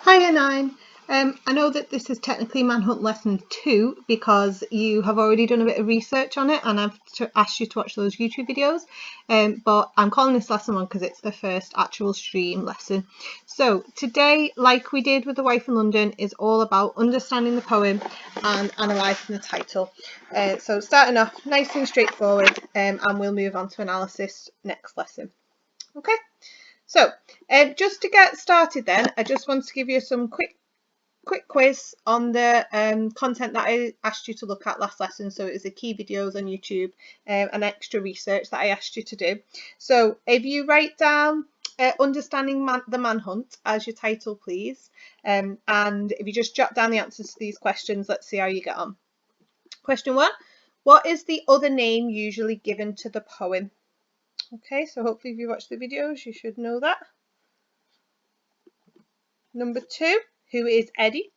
Hiya Nine. I know that this is technically Manhunt Lesson 2 because you have already done a bit of research on it and I've asked you to watch those YouTube videos, but I'm calling this lesson 1 because it's the first actual stream lesson. So today, like we did with The Wife in London, is all about understanding the poem and analysing the title. So starting off nice and straightforward, and we'll move on to analysis next lesson. Okay? So, just to get started then, I just want to give you some quick quiz on the content that I asked you to look at last lesson. So it was the key videos on YouTube and extra research that I asked you to do. So if you write down Understanding the Manhunt as your title, please. And if you just jot down the answers to these questions, let's see how you get on. Question 1. What is the other name usually given to the poem? Okay, so hopefully if you watch the videos, you should know that. Number 2, who is Eddie?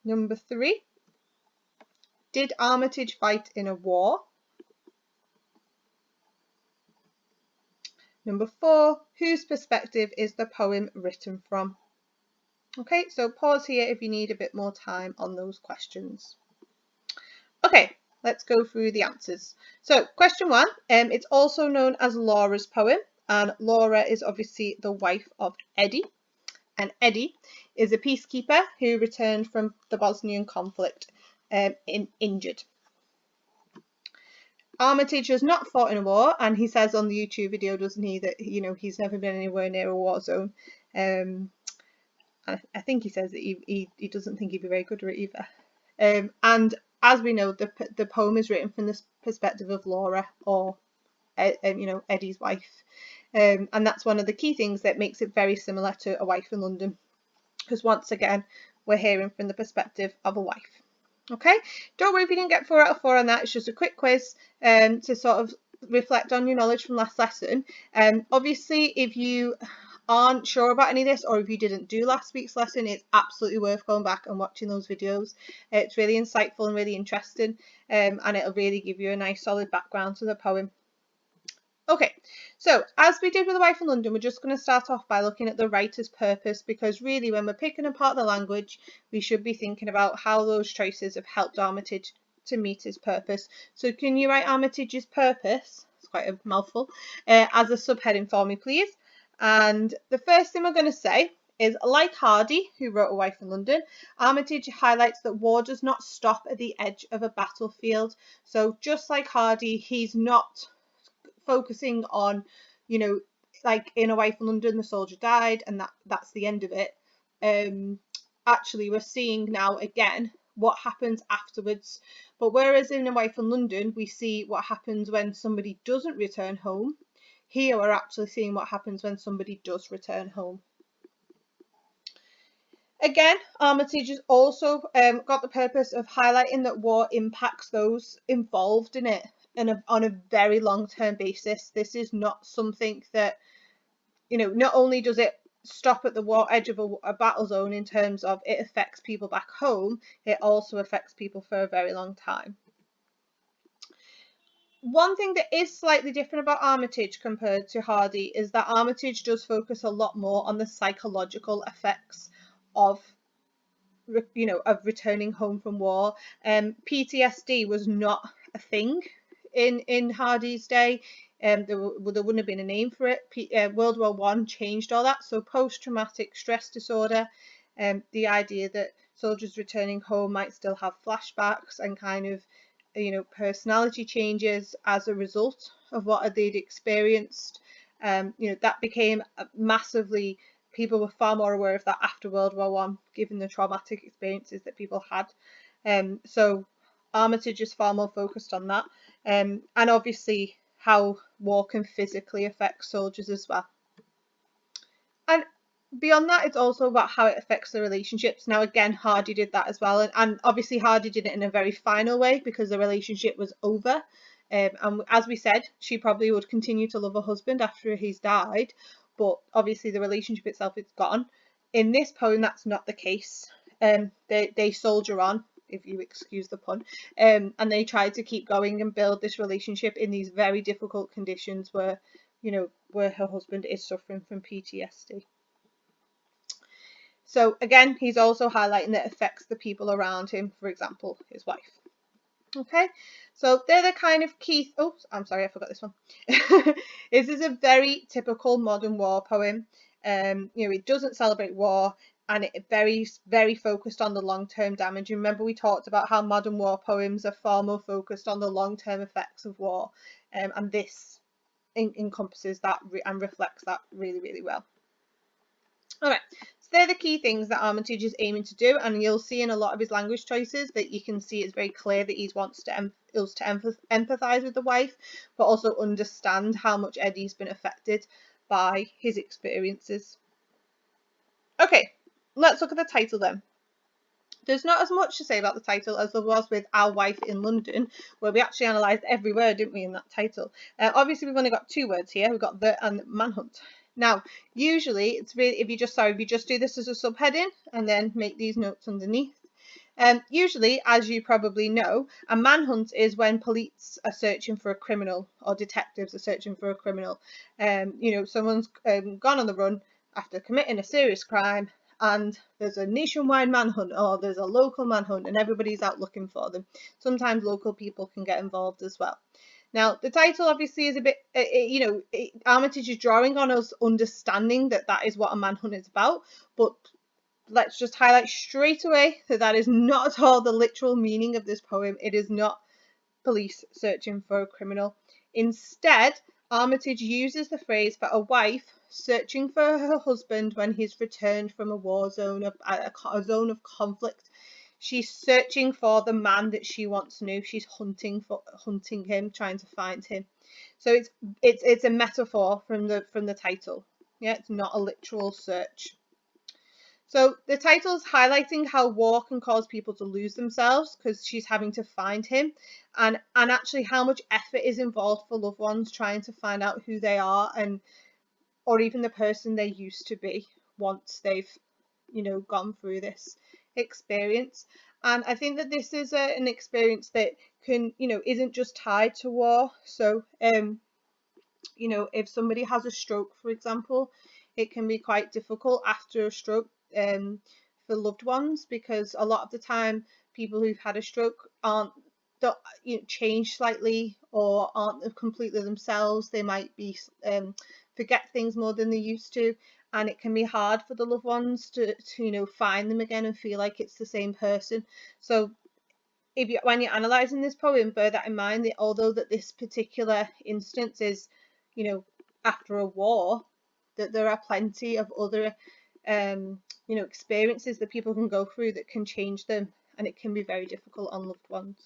Number 3, did Armitage fight in a war? Number 4, whose perspective is the poem written from? Okay, so pause here if you need a bit more time on those questions. Okay, let's go through the answers. So question 1, it's also known as Laura's poem, and Laura is obviously the wife of Eddie, and Eddie is a peacekeeper who returned from the Bosnian conflict injured. Armitage has not fought in a war, and he says on the YouTube video, doesn't he, that he's never been anywhere near a war zone. I think he says that he doesn't think he'd be very good at it either. And as we know, the poem is written from the perspective of Laura, or Eddie's wife, and that's one of the key things that makes it very similar to A Wife in London, because once again we're hearing from the perspective of a wife. Okay, don't worry if you didn't get 4 out of 4 on that. It's just a quick quiz to sort of reflect on your knowledge from last lesson. Obviously, if you aren't sure about any of this, or if you didn't do last week's lesson, it's absolutely worth going back and watching those videos. It's really insightful and really interesting, and it'll really give you a nice solid background to the poem. Okay, so as we did with The Wife in London, we're just going to start off by looking at the writer's purpose, because really when we're picking apart the language, we should be thinking about how those choices have helped Armitage to meet his purpose. So can you write Armitage's purpose, it's quite a mouthful, as a subheading for me, please? And the first thing we're going to say is, like Hardy, who wrote A Wife in London, Armitage highlights that war does not stop at the edge of a battlefield. So just like Hardy, he's not focusing on, like in A Wife in London, the soldier died and that's the end of it. Actually, we're seeing now again what happens afterwards. But whereas in A Wife in London, we see what happens when somebody doesn't return home, here we're actually seeing what happens when somebody does return home. Again, Armitage has also got the purpose of highlighting that war impacts those involved in it on a very long-term basis. This is not something that, not only does it stop at the edge of a battle zone in terms of it affects people back home, it also affects people for a very long time. One thing that is slightly different about Armitage compared to Hardy is that Armitage does focus a lot more on the psychological effects of returning home from war. PTSD was not a thing in Hardy's day. There wouldn't have been a name for it. World War I changed all that. So post-traumatic stress disorder, the idea that soldiers returning home might still have flashbacks and kind of personality changes as a result of what they'd experienced, that became massively, people were far more aware of that after World War I, given the traumatic experiences that people had. So Armitage is far more focused on that, and obviously how war can physically affect soldiers as well. And beyond that, it's also about how it affects the relationships. Now, again, Hardy did that as well. And obviously Hardy did it in a very final way because the relationship was over. And as we said, she probably would continue to love her husband after he's died. But obviously the relationship itself is gone. In this poem, that's not the case. They soldier on, if you excuse the pun. And they try to keep going and build this relationship in these very difficult conditions where where her husband is suffering from PTSD. So again, he's also highlighting that it affects the people around him, for example, his wife. Okay, so they're the kind of key. Oh, I'm sorry, I forgot this one. This is a very typical modern war poem. It doesn't celebrate war, and it very focused on the long-term damage. You remember we talked about how modern war poems are far more focused on the long-term effects of war, and this encompasses that and reflects that really, really well. All right, so they're the key things that Armitage is aiming to do, and you'll see in a lot of his language choices that you can see it's very clear that he wants us to empathise with the wife, but also understand how much Eddie's been affected by his experiences. Okay, let's look at the title then. There's not as much to say about the title as there was with Our Wife in London, where we actually analysed every word, didn't we, in that title. Obviously, we've only got 2 words here. We've got the and manhunt. Now, usually, it's really if you just do this as a subheading and then make these notes underneath. Usually, as you probably know, a manhunt is when police are searching for a criminal or detectives are searching for a criminal. Someone's gone on the run after committing a serious crime, and there's a nationwide manhunt or there's a local manhunt and everybody's out looking for them. Sometimes local people can get involved as well. Now, the title obviously is a bit, Armitage is drawing on us understanding that is what a manhunt is about, but let's just highlight straight away that is not at all the literal meaning of this poem. It is not police searching for a criminal. Instead, Armitage uses the phrase for a wife searching for her husband when he's returned from a war zone, a zone of conflict. She's searching for the man that she once knew. She's hunting him, trying to find him. So it's a metaphor from the title. Yeah, it's not a literal search. So the title's highlighting how war can cause people to lose themselves because she's having to find him, and actually how much effort is involved for loved ones trying to find out who they are or even the person they used to be once they've gone through this experience. And I think that this is an experience that can isn't just tied to war. So if somebody has a stroke, for example, it can be quite difficult after a stroke for loved ones, because a lot of the time people who've had a stroke aren't change slightly or aren't completely themselves. They might be forget things more than they used to, and it can be hard for the loved ones to find them again and feel like it's the same person. So when you're analysing this poem, bear that in mind, that although that this particular instance is after a war, that there are plenty of other experiences that people can go through that can change them, and it can be very difficult on loved ones.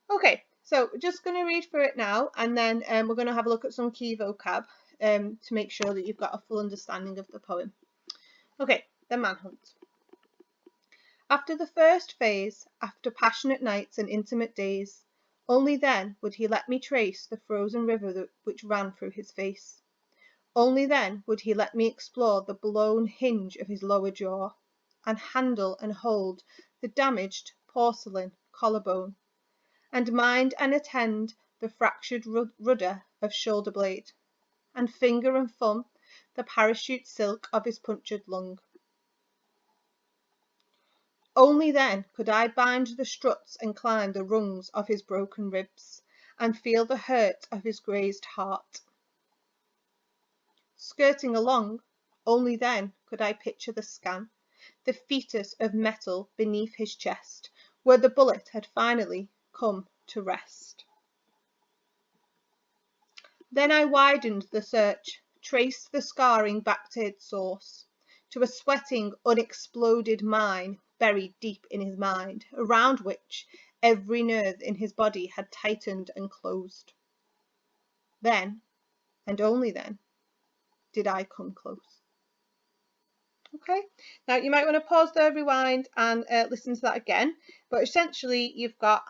Okay, so just going to read through it now, and then we're going to have a look at some key vocab to make sure that you've got a full understanding of the poem. Okay, the manhunt. After the first phase, after passionate nights and intimate days, only then would he let me trace the frozen river which ran through his face. Only then would he let me explore the blown hinge of his lower jaw, and handle and hold the damaged porcelain collarbone, and mind and attend the fractured rudder of shoulder blade, and finger and thumb the parachute silk of his punctured lung. Only then could I bind the struts and climb the rungs of his broken ribs, and feel the hurt of his grazed heart. Skirting along, only then could I picture the scan, the fetus of metal beneath his chest, where the bullet had finally come to rest. Then I widened the search, traced the scarring back to its source, to a sweating, unexploded mine buried deep in his mind, around which every nerve in his body had tightened and closed. Then, and only then, did I come close. Okay, now you might want to pause there, rewind, and listen to that again. But essentially, you've got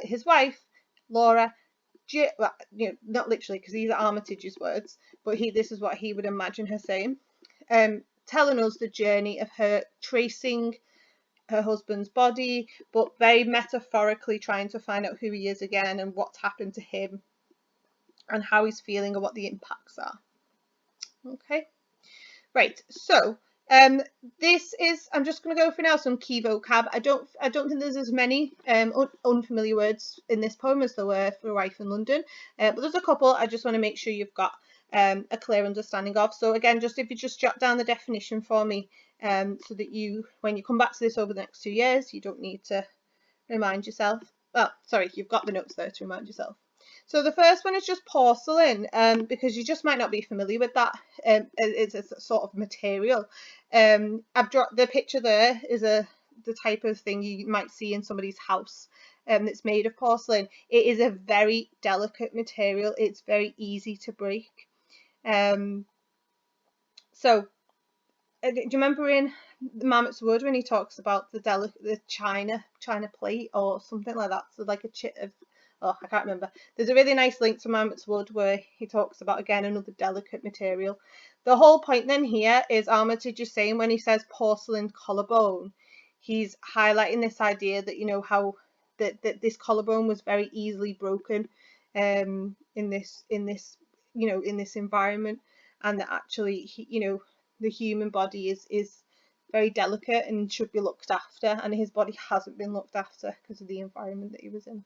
his wife, Laura, not literally because these are Armitage's words, but this is what he would imagine her saying, telling us the journey of her tracing her husband's body, but very metaphorically trying to find out who he is again and what's happened to him. and how he's feeling and what the impacts are. Okay, right, so this is, I'm just going to go through now some key vocab. I don't think there's as many unfamiliar words in this poem as there were for Wife in London, but there's a couple I just want to make sure you've got a clear understanding of. So again, just if you just jot down the definition for me, so that you, when you come back to this over the next 2 years, you don't need to remind yourself. Well, sorry, you've got the notes there to remind yourself. So the first one is just porcelain, because you just might not be familiar with that. It's a sort of material. I've dropped the picture there is the type of thing you might see in somebody's house, that's made of porcelain. It is a very delicate material. It's very easy to break. So do you remember in Mammoth's Wood when he talks about the china plate or something like that? So like a chip of, oh, I can't remember. There's a really nice link to Mammoth's Wood where he talks about, again, another delicate material. The whole point then here is Armitage is saying, when he says porcelain collarbone, he's highlighting this idea that, you know, how that this collarbone was very easily broken in this you know, in this environment, and that actually you know, the human body is very delicate and should be looked after, and his body hasn't been looked after because of the environment that he was in.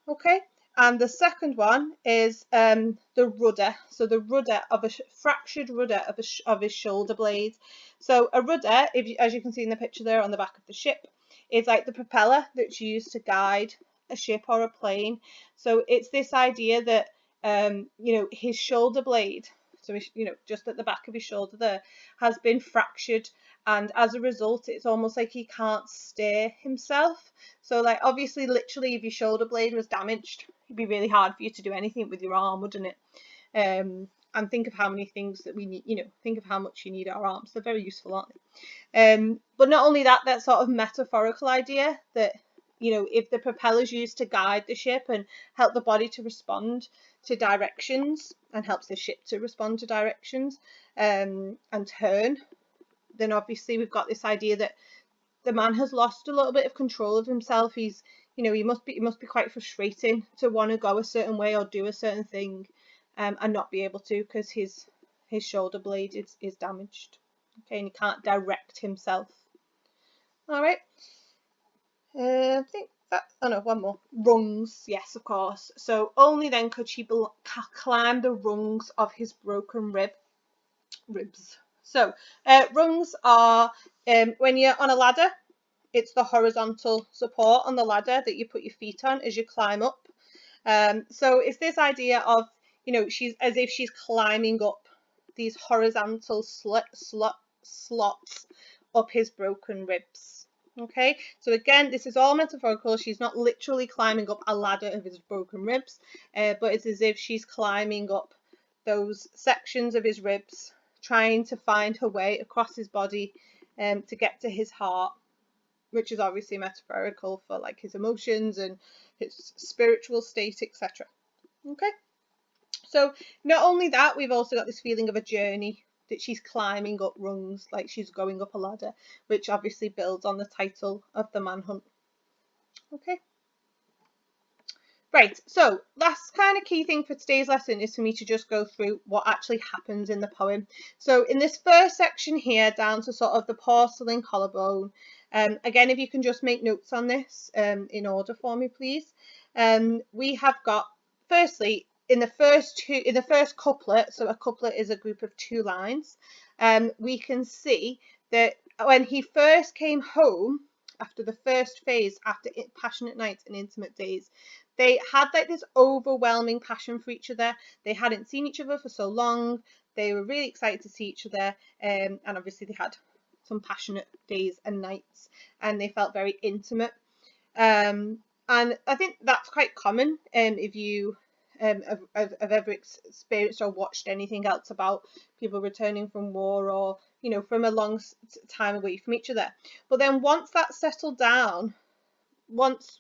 Okay, and the second one is the rudder. So the rudder of a fractured rudder of his shoulder blade. So a rudder, as you can see in the picture there on the back of the ship, is like the propeller that's used to guide a ship or a plane. So it's this idea that you know, his shoulder blade, so you know, just at the back of his shoulder there, has been fractured, and as a result it's almost like he can't steer himself. So like, obviously, literally, if your shoulder blade was damaged, it'd be really hard for you to do anything with your arm, wouldn't it? And think of how many things that we need, you know, think of how much you need our arms. They're very useful, aren't they? But not only that, that sort of metaphorical idea that, you know, if the propeller's used to guide the ship and help the body to respond to directions, and helps the ship to respond to directions, and turn, then obviously we've got this idea that the man has lost a little bit of control of himself. He's, you know, it must be quite frustrating to want to go a certain way or do a certain thing, and not be able to, because his shoulder blade is damaged. Okay, and he can't direct himself. All right. I think that, oh no, one more. Rungs, yes, of course. So only then could she climb the rungs of his broken ribs. So rungs are, when you're on a ladder, it's the horizontal support on the ladder that you put your feet on as you climb up. So it's this idea of, you know, she's as if she's climbing up these horizontal slots up his broken ribs. Okay, so again, this is all metaphorical. She's not literally climbing up a ladder of his broken ribs, but it's as if she's climbing up those sections of his ribs, trying to find her way across his body, to get to his heart, which is obviously metaphorical for like his emotions and his spiritual state, etc. Okay, so not only that, we've also got this feeling of a journey, that she's climbing up rungs, like she's going up a ladder, which obviously builds on the title of the Manhunt. Okay. Right, so last kind of key thing for today's lesson is for me to just go through what actually happens in the poem. So in this first section here, down to sort of the porcelain collarbone, again, if you can just make notes on this in order for me, please. We have got, firstly, in the first couplet, so a couplet is a group of 2 lines, we can see that when he first came home, after the first phase, after passionate nights and intimate days, they had like this overwhelming passion for each other. They hadn't seen each other for so long. They were really excited to see each other, and obviously they had some passionate days and nights, and they felt very intimate. And I think that's quite common, if you have ever experienced or watched anything else about people returning from war, or, you know, from a long time away from each other. But then once that settled down, once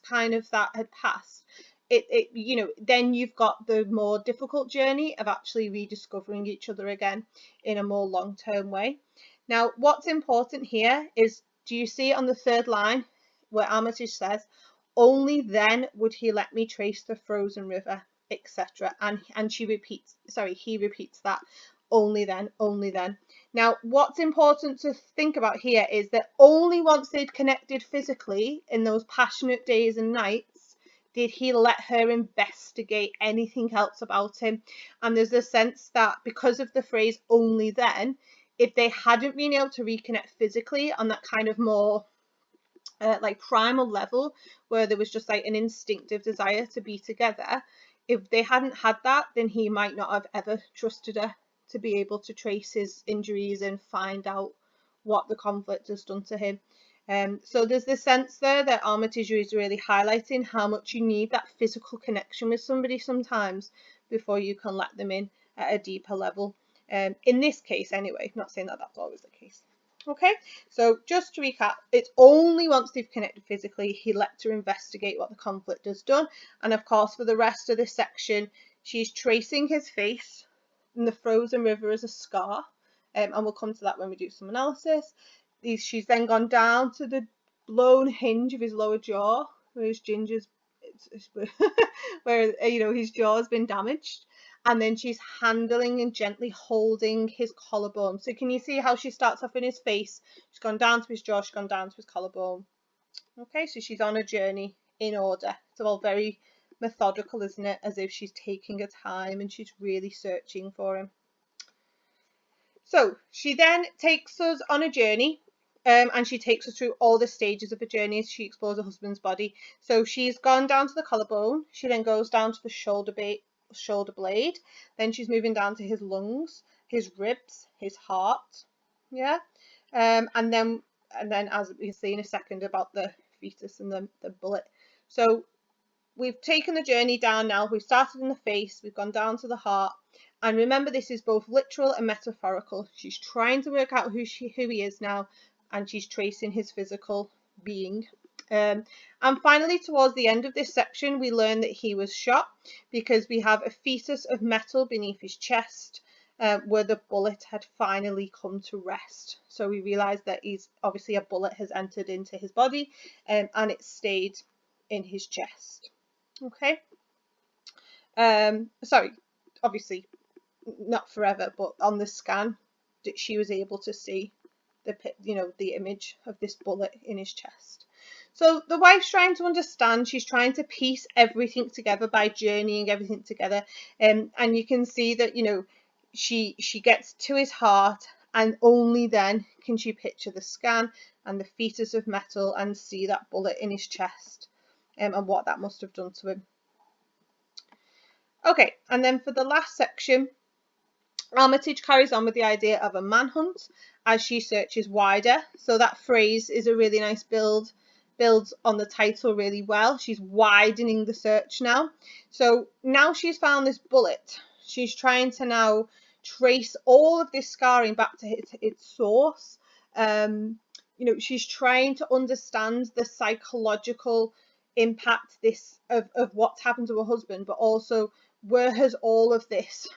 kind of that had passed, it you know, then you've got the more difficult journey of actually rediscovering each other again in a more long-term way. Now, what's important here is, do you see on the 3rd line where Armitage says, only then would he let me trace the frozen river? etc. And he repeats that, only then, only then. Now, what's important to think about here is that only once they'd connected physically in those passionate days and nights did he let her investigate anything else about him. And there's a sense that because of the phrase only then, if they hadn't been able to reconnect physically on that kind of more like primal level, where there was just like an instinctive desire to be together, if they hadn't had that, then he might not have ever trusted her to be able to trace his injuries and find out what the conflict has done to him. So there's this sense there that Armitage is really highlighting how much you need that physical connection with somebody sometimes before you can let them in at a deeper level. In this case anyway, not saying that that's always the case. Okay, so just to recap, it's only once they've connected physically he lets her investigate what the conflict has done. And of course, for the rest of this section, she's tracing his face in the frozen river as a scar. And we'll come to that when we do some analysis. She's then gone down to the blown hinge of his lower jaw, where his ginger's, where his jaw's been damaged. And then she's handling and gently holding his collarbone. So can you see how she starts off in his face? She's gone down to his jaw, she's gone down to his collarbone. Okay, so she's on a journey in order. It's all very methodical, isn't it? As if she's taking her time and she's really searching for him. So she then takes us on a journey, and she takes us through all the stages of the journey as she explores her husband's body. So she's gone down to the collarbone, she then goes down to the shoulder blade, then she's moving down to his lungs, his ribs, his heart, and then as we'll see in a second about the fetus and the bullet. So we've taken the journey down now. We've started in the face, we've gone down to the heart, and remember this is both literal and metaphorical. She's trying to work out who he is now, and she's tracing his physical being. And finally, towards the end of this section, we learn that he was shot because we have a fetus of metal beneath his chest, where the bullet had finally come to rest. So we realise that he's obviously a bullet has entered into his body, and it stayed in his chest. Okay. Sorry, obviously not forever, but on the scan, she was able to see the image of this bullet in his chest. So the wife's trying to understand, she's trying to piece everything together by journeying everything together. And you can see that, she gets to his heart, and only then can she picture the scan and the fetus of metal and see that bullet in his chest, and what that must have done to him. Okay, and then for the last section, Armitage carries on with the idea of a manhunt as she searches wider. So that phrase is a really nice builds on the title really well. She's widening the search now. So now she's found this bullet, she's trying to now trace all of this scarring back to its source. She's trying to understand the psychological impact of what's happened to her husband, but also where has all of this,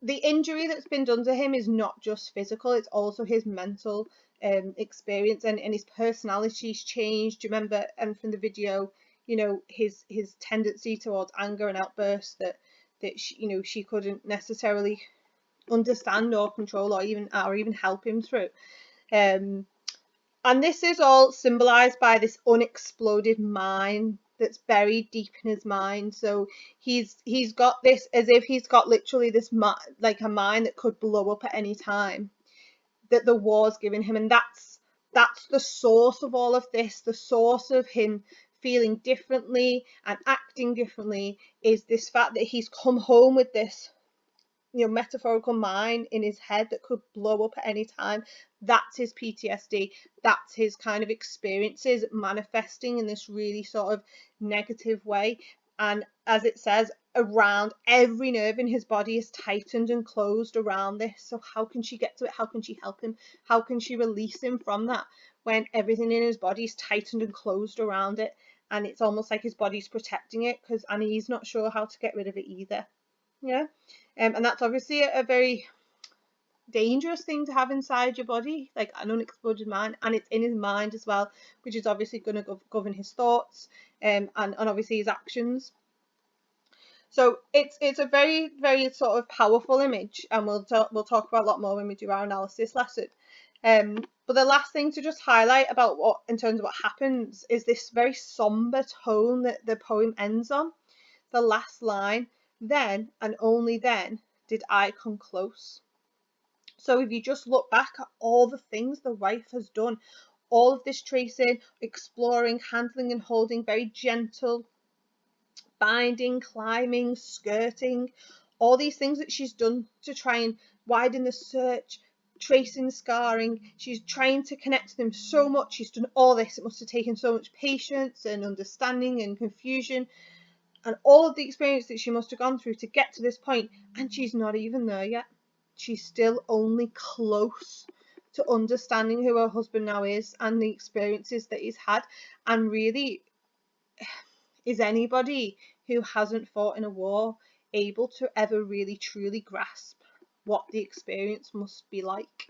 the injury that's been done to him is not just physical, it's also his mental experience, and his personality's changed. Do you remember, and from the video, his tendency towards anger and outbursts that she couldn't necessarily understand or control or even help him through. And this is all symbolized by this unexploded mine that's buried deep in his mind. So he's got this, as if he's got literally this like a mine that could blow up at any time, that the war's given him. And that's the source of all of this. The source of him feeling differently and acting differently is this fact that he's come home with this metaphorical mine in his head that could blow up at any time. That's his PTSD. That's his kind of experiences manifesting in this really sort of negative way. And as it says, around every nerve in his body is tightened and closed around this. So how can she get to it? How can she help him? How can she release him from that when everything in his body is tightened and closed around it? And it's almost like his body's protecting it, and he's not sure how to get rid of it either. Yeah. And that's obviously a very dangerous thing to have inside your body, like an unexploded mind, and it's in his mind as well, which is obviously going to govern his thoughts and obviously his actions. So it's a very, very sort of powerful image, and we'll talk about a lot more when we do our analysis lesson. But the last thing to just highlight about what, in terms of what happens, is this very somber tone that the poem ends on. The last line, then and only then did I come close. So if you just look back at all the things the wife has done, all of this tracing, exploring, handling and holding, very gentle, binding, climbing, skirting, all these things that she's done to try and widen the search, tracing, scarring. She's trying to connect to them so much. She's done all this. It must have taken so much patience and understanding and confusion and all of the experience that she must have gone through to get to this point, and she's not even there yet. She's still only close to understanding who her husband now is and the experiences that he's had. And really, is anybody who hasn't fought in a war able to ever really truly grasp what the experience must be like?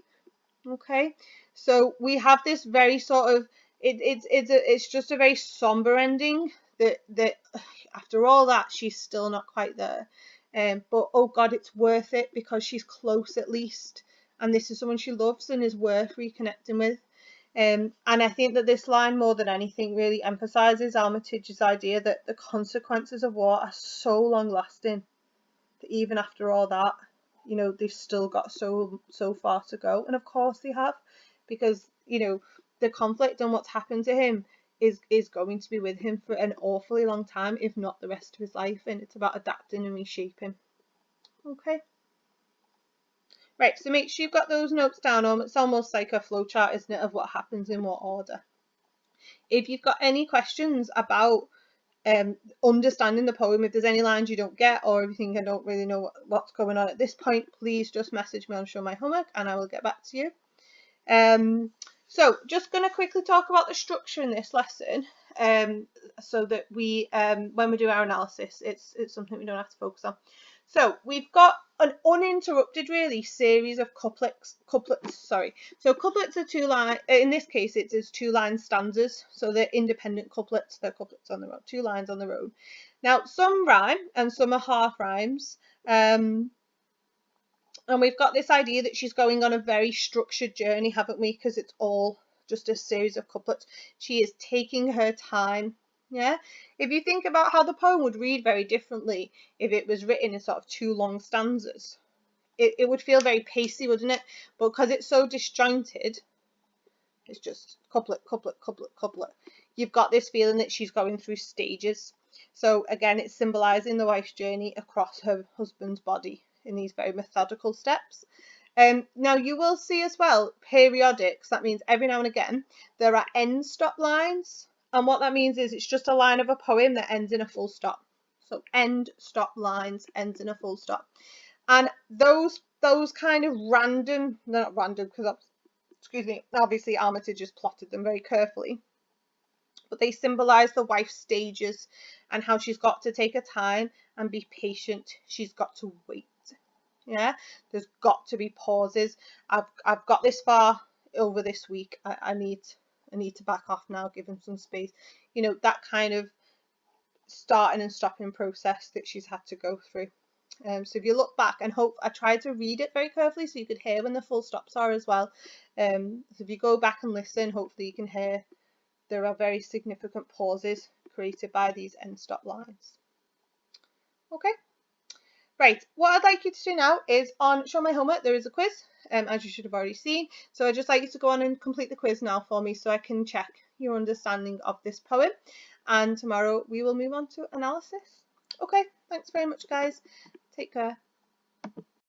Okay, so we have this very sort of it's just a very somber ending that after all that she's still not quite there, but oh God, it's worth it because she's close at least, and this is someone she loves and is worth reconnecting with. And I think that this line, more than anything, really emphasizes Armitage's idea that the consequences of war are so long lasting that even after all that, you know, they've still got so far to go. And of course they have, because, you know, the conflict and what's happened to him is going to be with him for an awfully long time, if not the rest of his life. And it's about adapting and reshaping. Okay. Right, so make sure you've got those notes down. It's almost like a flowchart, isn't it, of what happens in what order. If you've got any questions about understanding the poem, if there's any lines you don't get, or if you think I don't really know what's going on at this point, please just message me on Show My Homework and I will get back to you. So just going to quickly talk about the structure in this lesson, so that we, when we do our analysis, it's something we don't have to focus on. So we've got an uninterrupted, really, series of couplets. So couplets are two line. In this case, it is 2-line stanzas. So they're independent couplets. They're couplets on their own, 2 lines on their own. Now some rhyme and some are half rhymes. And we've got this idea that she's going on a very structured journey, haven't we? Because it's all just a series of couplets. She is taking her time. Yeah. If you think about how the poem would read very differently if it was written in sort of 2 long stanzas, it would feel very pacey, wouldn't it? But because it's so disjointed, it's just couplet, couplet, couplet, couplet. You've got this feeling that she's going through stages. So again, it's symbolising the wife's journey across her husband's body in these very methodical steps. Now you will see as well periodics. That means every now and again there are end stop lines, and what that means is it's just a line of a poem that ends in a full stop. So end stop lines ends in a full stop, and those kind of random, they're not random because excuse me, obviously Armitage has plotted them very carefully, but they symbolise the wife's stages and how she's got to take her time and be patient. She's got to wait. Yeah, there's got to be pauses. I've got this far over this week. I need to back off now, give him some space. You know, that kind of starting and stopping process that she's had to go through. So if you look back, and I tried to read it very carefully so you could hear when the full stops are as well. So if you go back and listen, hopefully you can hear there are very significant pauses created by these end stop lines. Okay. Right, what I'd like you to do now is on Show My Homework, there is a quiz, as you should have already seen. So I'd just like you to go on and complete the quiz now for me so I can check your understanding of this poem. And tomorrow we will move on to analysis. Okay, thanks very much, guys. Take care.